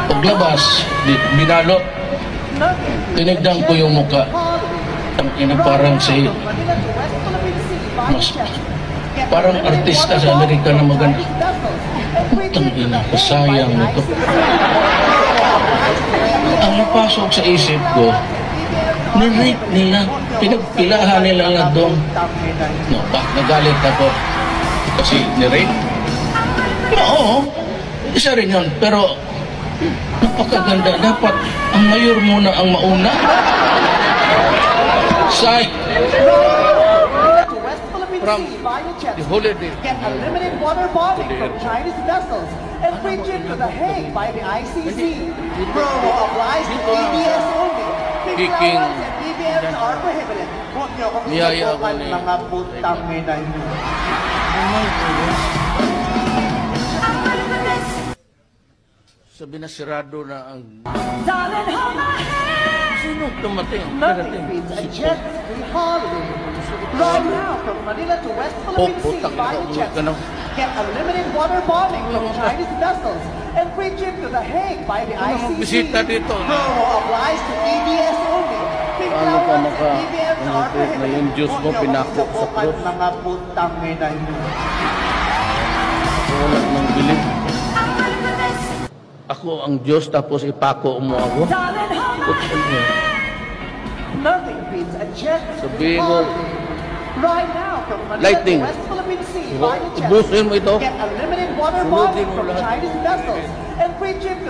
Paglabas, binalot. Tinignan ko yung mukha. Ang ina parang si mas parang artista sa Amerika na maganda. Ang ina ko, sayang nito. Ang napasok sa isip ko, nirate nila, pinagpilahan nila na doon. No, nagalit ako kasi nirate. Oo, isa rin yun, pero napakaganda. Dapat ang mayor muna ang mauna. From the holiday. Get unlimited water bombing from Chinese vessels and free trip to The Hague by the ICC. Promo applies to EBS only. Big flowers and EBS are prohibited. Huwag niyo akong susubukan mga putang ina niyo. Sabi na sirado na ang... Sino tumating? Nothing beats a jet-free holiday. Right now, from Manila to West Philippine Sea via jet. Get unlimited water bombing from Chinese vessels and free trip to The Hague by the ICC. Promo applies to EBS only. Big flowers and EBS are prohibited. Huwag niyo akong subukan mga putang ina niyo. Wala nang bilib. Ako ang Diyos tapos ipako mo ako. Nothing beats a jet-free Sabihin mo, holiday. Right now, from Manila lightning. to West Philippine Sea via jet. Ubusin mo ito. Get unlimited water bombing from Chinese vessels and free trip to